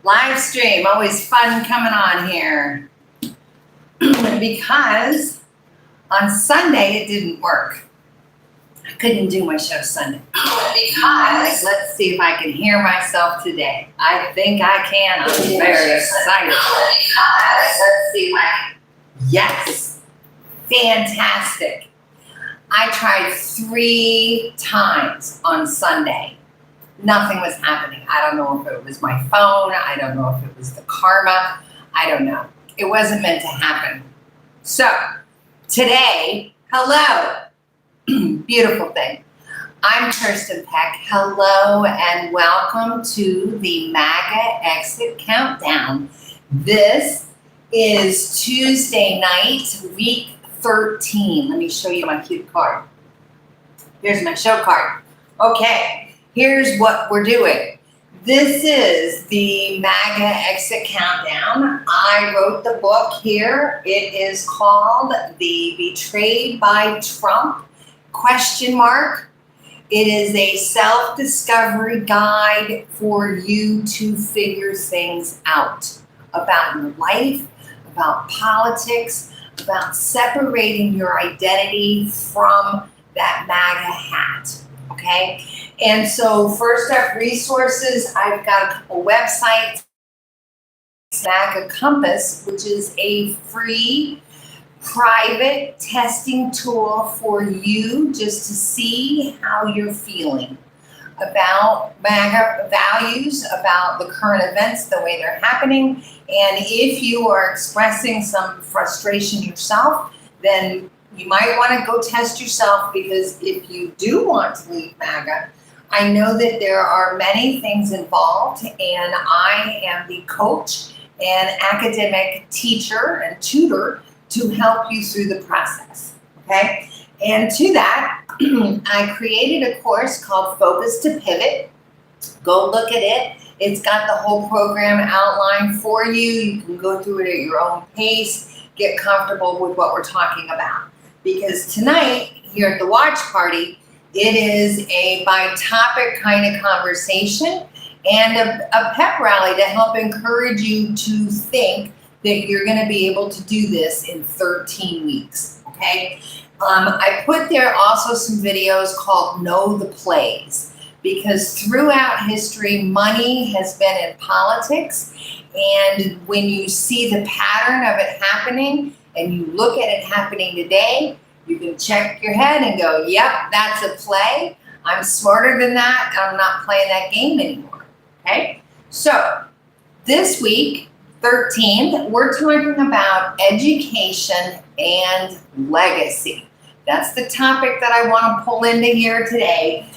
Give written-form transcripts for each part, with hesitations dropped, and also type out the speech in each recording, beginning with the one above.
Live stream, always fun coming on here. Because on Sunday it didn't work. I couldn't do my show Sunday. Because let's see if I can hear myself today. I think I can. I'm very excited. Let's see if I can. Yes. Fantastic. I tried 3 times on Sunday. Nothing was happening. I don't know if it was my phone. I don't know if it was the karma. I don't know. It wasn't meant to happen. So today, hello. Beautiful thing. I'm Kirsten Peck. Hello and welcome to the MAGA Exit Countdown. This is Tuesday night, week 13. Let me show you my cute card. Here's my show card. Okay, here's what we're doing. This is the MAGA Exit Countdown. I wrote the book here. It is called The Betrayed by Trump ? It is a self-discovery guide for you to figure things out about your life, about politics, about separating your identity from that MAGA hat, okay? And so first up, resources, I've got a couple websites. MAGA Compass, which is a free private testing tool for you just to see how you're feeling about MAGA values, about the current events, the way they're happening. And if you are expressing some frustration yourself, then you might want to go test yourself, because if you do want to leave MAGA, I know that there are many things involved, and I am the coach and academic teacher and tutor to help you through the process, okay? And to that, I created a course called Focus to Pivot. Go look at it. It's got the whole program outlined for you. You can go through it at your own pace, get comfortable with what we're talking about. Because tonight, here at the watch party, it is a by topic kind of conversation and a pep rally to help encourage you to think that you're going to be able to do this in 13 weeks, okay? I put there also some videos called Know the Plays, because throughout history, money has been in politics, and when you see the pattern of it happening and you look at it happening today, you can check your head and go, yep, that's a play. I'm smarter than that. I'm not playing that game anymore, okay? So this week, 13th, we're talking about education and legacy. That's the topic that I want to pull into here today.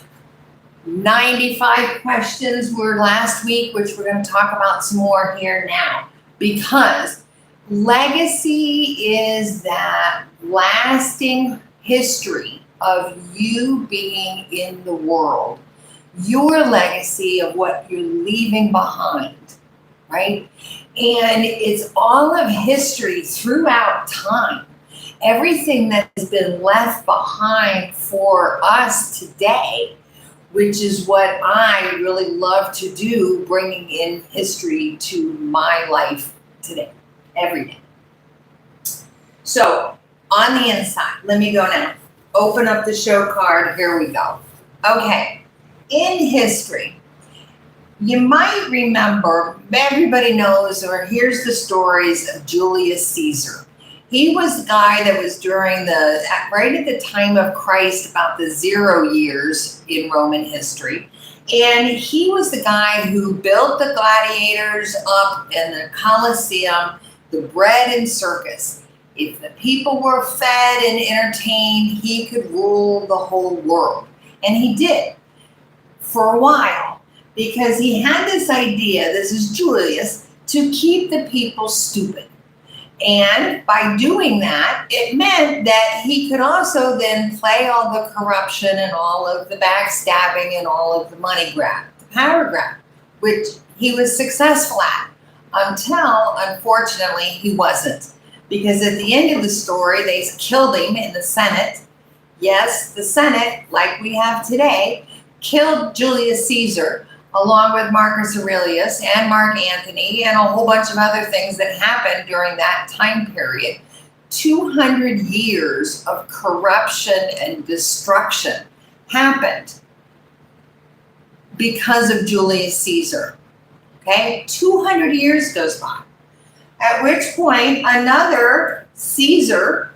95 questions were last week, which we're going to talk about some more here now, because legacy is that lasting history of you being in the world, your legacy of what you're leaving behind, right? And it's all of history throughout time. Everything that has been left behind for us today, which is what I really love to do, bringing in history to my life today, every day. So on the inside, let me go now. Open up the show card. Here we go. Okay. In history, you might remember, everybody knows or hears the stories of Julius Caesar. He was the guy that was right at the time of Christ, about the 0 years in Roman history. And he was the guy who built the gladiators up in the Colosseum, the bread and circus. If the people were fed and entertained, he could rule the whole world. And he did for a while. Because he had this idea, this is Julius, to keep the people stupid. And by doing that, it meant that he could also then play all the corruption and all of the backstabbing and all of the money grab, the power grab, which he was successful at, until, unfortunately, he wasn't. Because at the end of the story, they killed him in the Senate. Yes, the Senate, like we have today, killed Julius Caesar along with Marcus Aurelius and Mark Antony and a whole bunch of other things that happened during that time period. 200 years of corruption and destruction happened because of Julius Caesar. Okay, 200 years goes by, at which point another Caesar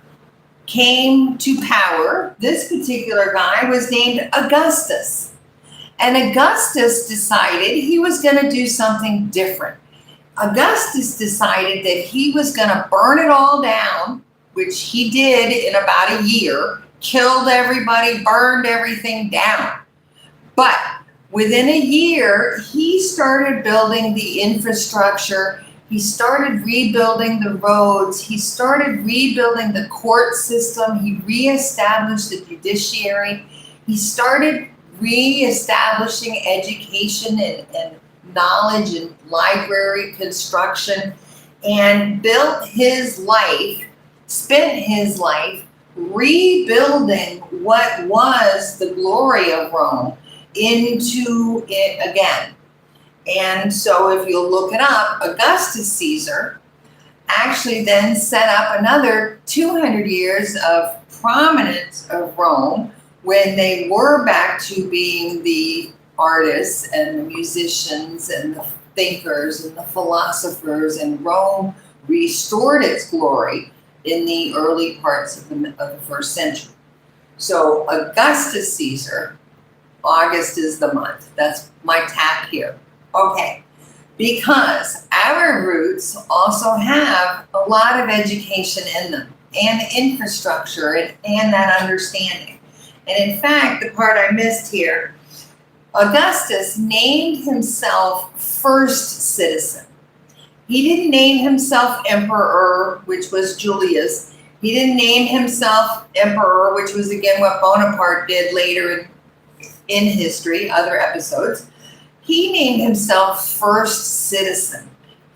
came to power. This particular guy was named Augustus. And Augustus decided he was going to do something different. Augustus decided that he was going to burn it all down, which he did in about a year, killed everybody, burned everything down. But within a year, he started building the infrastructure. He started rebuilding the roads. He started rebuilding the court system. He reestablished the judiciary. He started reestablishing education and knowledge and library construction, and built his life, spent his life rebuilding what was the glory of Rome into it again. And so if you look it up, Augustus Caesar actually then set up another 200 years of prominence of Rome when they were back to being the artists and the musicians and the thinkers and the philosophers, and Rome restored its glory in the early parts of the first century. So Augustus Caesar, August is the month. That's my tap here. Okay, because our roots also have a lot of education in them, and infrastructure, and that understanding. And in fact, the part I missed here, Augustus named himself first citizen. He didn't name himself emperor, which was Julius. He didn't name himself emperor, which was again what Bonaparte did later in history, other episodes. He named himself first citizen.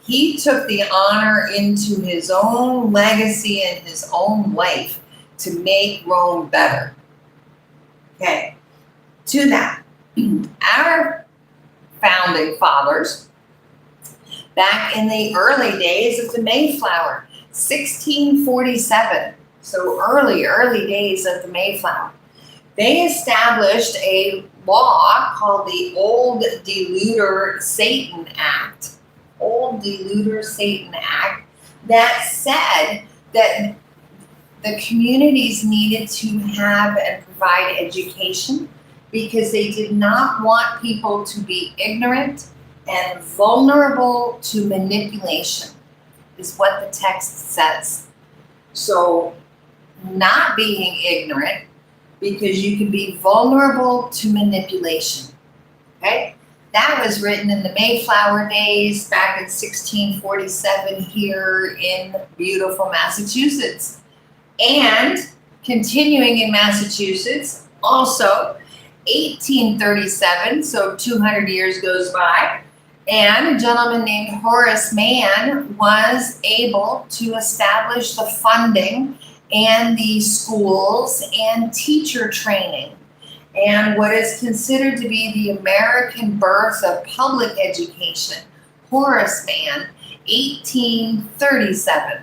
He took the honor into his own legacy and his own life to make Rome better. Okay, to that, our founding fathers, back in the early days of the Mayflower, 1647, so early days of the Mayflower, they established a law called the Old Deluder Satan Act, that said that the communities needed to have and provide education because they did not want people to be ignorant and vulnerable to manipulation, is what the text says. So not being ignorant, because you can be vulnerable to manipulation, okay? That was written in the Mayflower days back in 1647 here in beautiful Massachusetts. And continuing in Massachusetts, also 1837, so 200 years goes by, and a gentleman named Horace Mann was able to establish the funding and the schools and teacher training, and what is considered to be the American birth of public education, Horace Mann, 1837,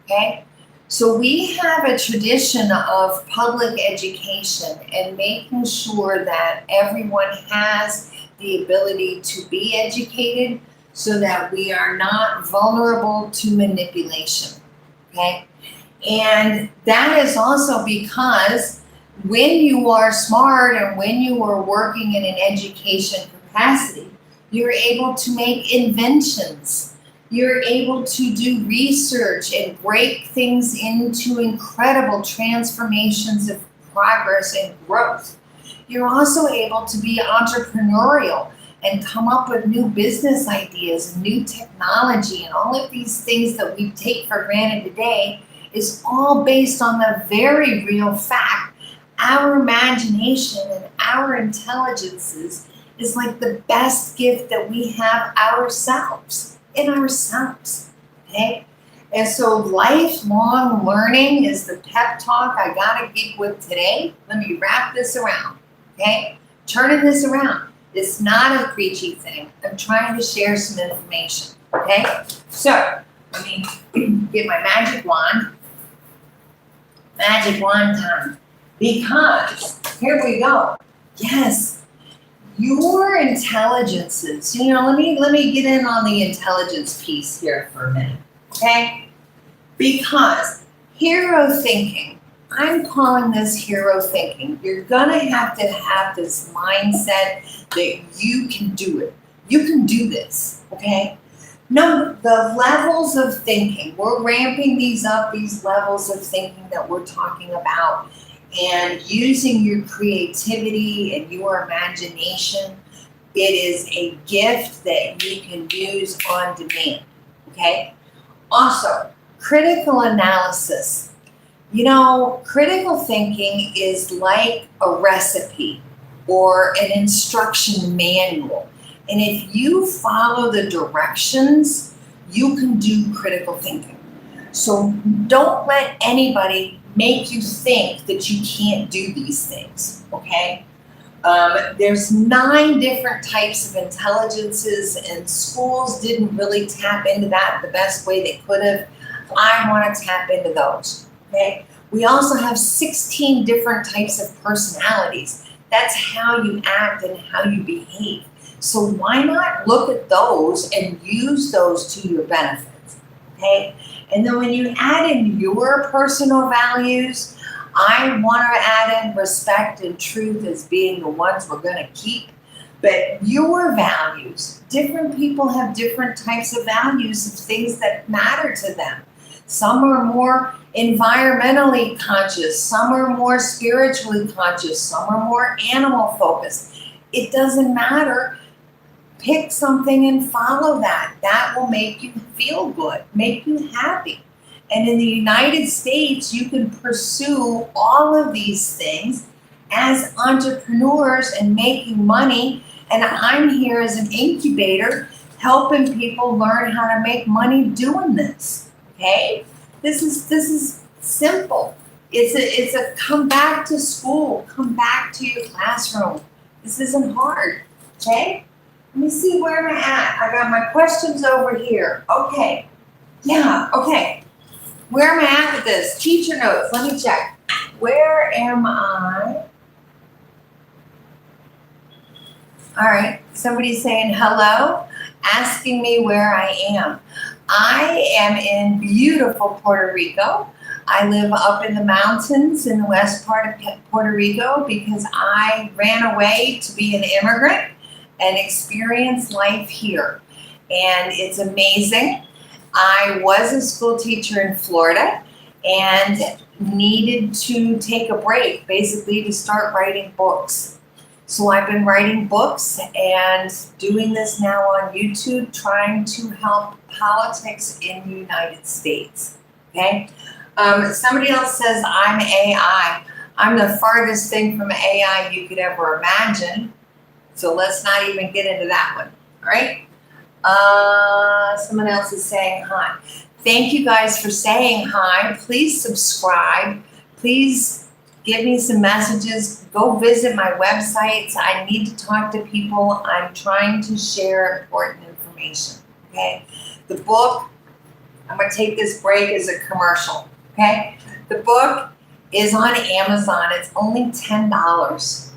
okay? So we have a tradition of public education and making sure that everyone has the ability to be educated so that we are not vulnerable to manipulation, okay? And that is also because when you are smart and when you are working in an education capacity, you're able to make inventions. You're able to do research and break things into incredible transformations of progress and growth. You're also able to be entrepreneurial and come up with new business ideas and new technology, and all of these things that we take for granted today is all based on the very real fact our imagination and our intelligences is like the best gift that we have ourselves, okay? And so lifelong learning is the pep talk I gotta give with today. Let me wrap this around, okay? Turning this around. It's not a preachy thing. I'm trying to share some information, okay? So, let me get my magic wand. Magic wand time. Because, here we go. Yes, your intelligences, let me get in on the intelligence piece here for a minute, okay? Because hero thinking, I'm calling this hero thinking. You're gonna have to have this mindset that you can do it. You can do this, okay? No, the levels of thinking, we're ramping these up, these levels of thinking that we're talking about, and using your creativity and your imagination. It is a gift that you can use on demand, okay? Also, critical analysis. Critical thinking is like a recipe or an instruction manual. And if you follow the directions, you can do critical thinking. So don't let anybody make you think that you can't do these things, okay? There's 9 different types of intelligences, and schools didn't really tap into that the best way they could have. I want to tap into those, okay? We also have 16 different types of personalities. That's how you act and how you behave. So why not look at those and use those to your benefit, okay? And then when you add in your personal values, I want to add in respect and truth as being the ones we're going to keep. But your values, different people have different types of values of things that matter to them. Some are more environmentally conscious, some are more spiritually conscious, some are more animal focused. It doesn't matter. Pick something and follow that. That will make you feel good, make you happy. And in the United States, you can pursue all of these things as entrepreneurs and making money. And I'm here as an incubator helping people learn how to make money doing this. Okay? This is simple. It's a come back to school, come back to your classroom. This isn't hard. Okay? Let me see where I'm at. I got my questions over here. Okay. Yeah, okay. Where am I at with this? Teacher notes. Let me check. Where am I? All right. Somebody's saying hello, asking me where I am. I am in beautiful Puerto Rico. I live up in the mountains in the west part of Puerto Rico because I ran away to be an immigrant and experience life here. And it's amazing. I was a school teacher in Florida and needed to take a break, basically to start writing books. So I've been writing books and doing this now on YouTube, trying to help politics in the United States, okay? Somebody else says I'm AI. I'm the farthest thing from AI you could ever imagine. So let's not even get into that one, all right? Someone else is saying hi. Thank you guys for saying hi. Please subscribe. Please give me some messages. Go visit my websites. I need to talk to people. I'm trying to share important information, okay? The book, I'm going to take this break as a commercial, okay? The book is on Amazon. It's only $10.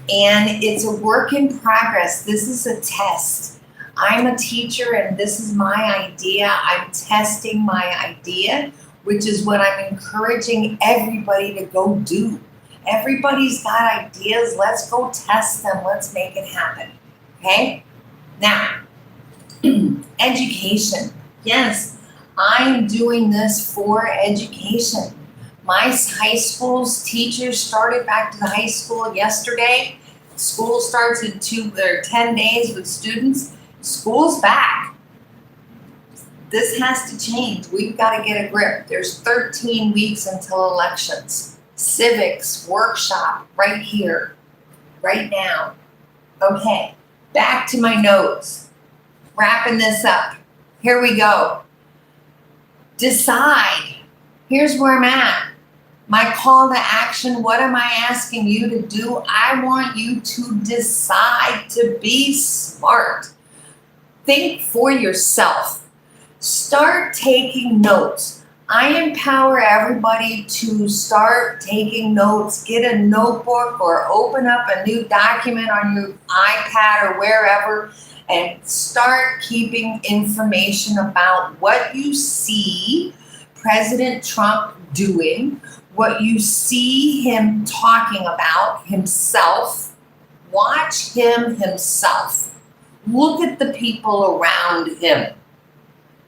And it's a work in progress. This is a test. I'm a teacher and this is my idea. I'm testing my idea, which is what I'm encouraging everybody to go do. Everybody's got ideas. Let's go test them. Let's make it happen. Okay? Now, education. Yes, I'm doing this for education. My high school's teachers started back to the high school yesterday. School starts in 10 days with students. School's back. This has to change. We've got to get a grip. There's 13 weeks until elections. Civics workshop right here, right now. Okay, back to my notes. Wrapping this up. Here we go. Decide. Here's where I'm at. My call to action, what am I asking you to do? I want you to decide to be smart. Think for yourself. Start taking notes. I empower everybody to start taking notes. Get a notebook or open up a new document on your iPad or wherever and start keeping information about what you see President Trump doing, what you see him talking about himself. Watch him himself. Look at the people around him.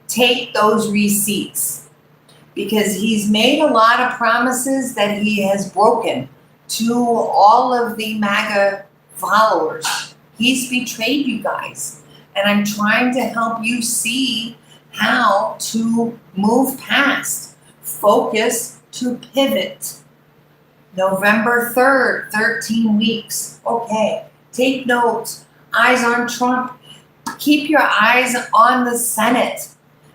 Take those receipts because he's made a lot of promises that he has broken to all of the MAGA followers. He's betrayed you guys. And I'm trying to help you see how to move past, focus to pivot. November 3rd, 13 weeks. Okay, take notes. Eyes on Trump. Keep your eyes on the Senate.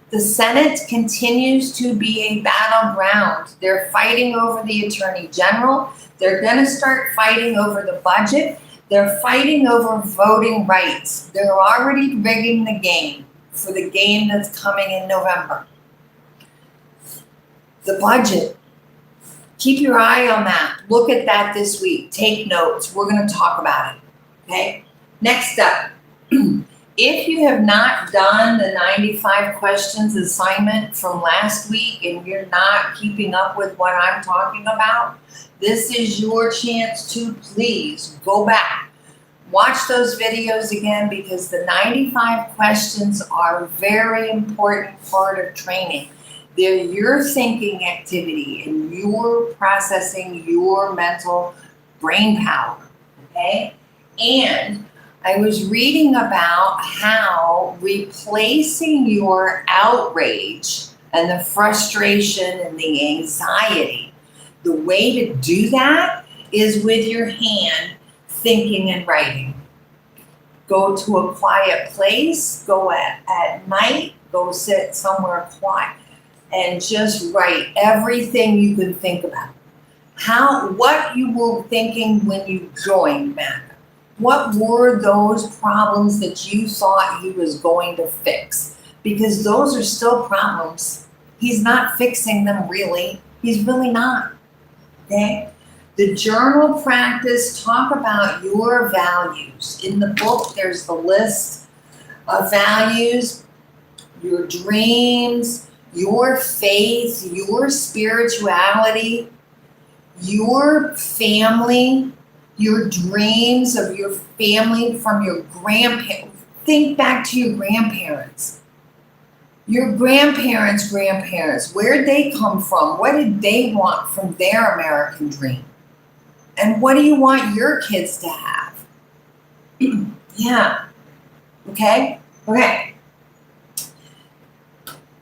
The Senate continues to be a battleground. They're fighting over the Attorney General. They're going to start fighting over the budget. They're fighting over voting rights. They're already rigging the game for the game that's coming in November. The budget. Keep your eye on that. Look at that this week. Take notes. We're going to talk about it. Okay? Next up. If you have not done the 95 questions assignment from last week and you're not keeping up with what I'm talking about, this is your chance to please go back. Watch those videos again because the 95 questions are a very important part of training. They're your thinking activity and you're processing your mental brain power, okay? And I was reading about how replacing your outrage and the frustration and the anxiety, the way to do that is with your hand, thinking and writing. Go to a quiet place, go at night, go sit somewhere quiet and just write everything you can think about. What you were thinking when you joined MAGA. What were those problems that you thought he was going to fix? Because those are still problems. He's not fixing them really. He's really not. Okay? The journal practice, talk about your values. In the book, there's the list of values, your dreams, your faith, your spirituality, your family, your dreams of your family from your grandparents. Think back to your grandparents. Your grandparents' grandparents, where'd they come from? What did they want from their American dream? And what do you want your kids to have? Yeah. Okay? Okay.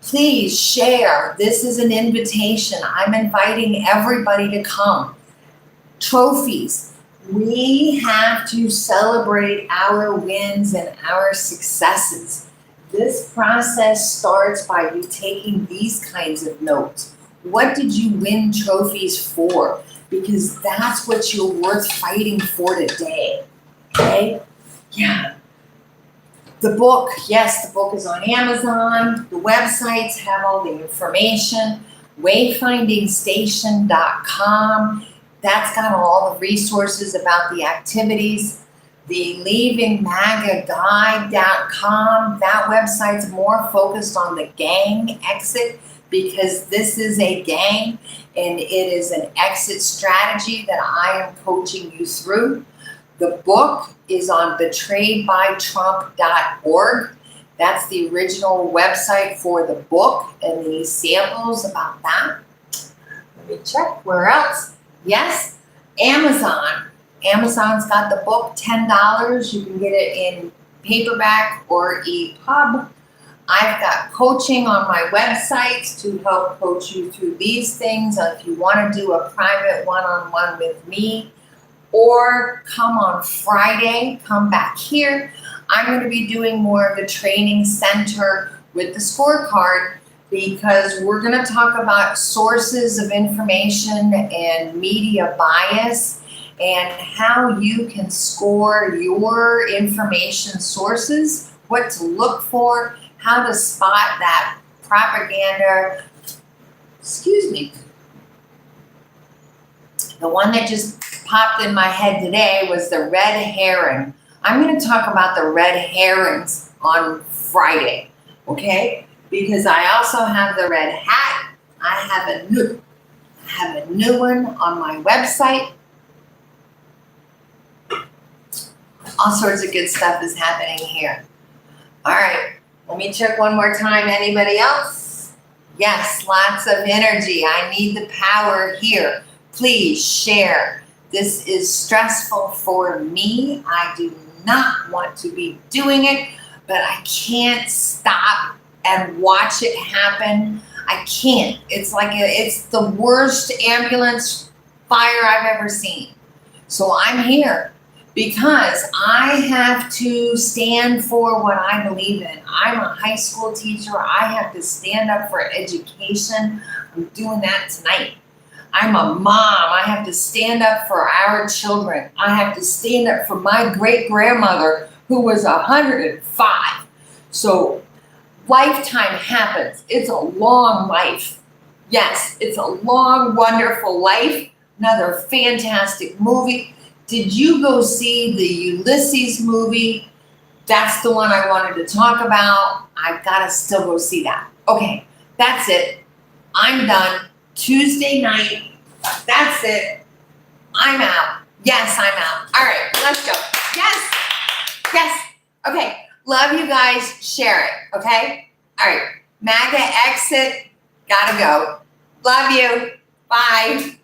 Please share. This is an invitation. I'm inviting everybody to come. Trophies. We have to celebrate our wins and our successes. This process starts by you taking these kinds of notes. What did you win trophies for? Because that's what you're worth fighting for today. Okay? Yeah. The book, yes, the book is on Amazon. The websites have all the information. Wayfindingstation.com. That's got all the resources about the activities. The leavingmagaguide.com. That website's more focused on the gang exit because this is a gang and it is an exit strategy that I am coaching you through. The book is on betrayedbytrump.org. That's the original website for the book and the samples about that. Let me check. Where else? Yes, Amazon. Amazon's got the book, $10. You can get it in paperback or EPUB. I've got coaching on my websites to help coach you through these things. If you want to do a private one-on-one with me, or come on Friday, come back here. I'm going to be doing more of the training center with the scorecard because we're going to talk about sources of information and media bias and how you can score your information sources, what to look for, how to spot that propaganda. Excuse me. The one that just popped in my head today was the red herring. I'm going to talk about the red herrings on Friday, okay? Because I also have the red hat. I have a new one on my website. All sorts of good stuff is happening here. All right, let me check one more time. Anybody else? Yes, lots of energy. I need the power here. Please share. This is stressful for me. I do not want to be doing it, but I can't stop and watch it happen. I can't. It's like it's the worst ambulance fire I've ever seen. So I'm here because I have to stand for what I believe in. I'm a high school teacher. I have to stand up for education. I'm doing that tonight. I'm a mom. I have to stand up for our children. I have to stand up for my great-grandmother who was 105. So lifetime happens. It's a long life. Yes, it's a long, wonderful life. Another fantastic movie. Did you go see the Ulysses movie? That's the one I wanted to talk about. I've got to still go see that. Okay, that's it. I'm done. Tuesday night. That's it. I'm out. Yes, I'm out. All right, let's go. Yes. Yes. Okay. Love you guys. Share it. Okay. All right. MAGA exit. Gotta go. Love you. Bye.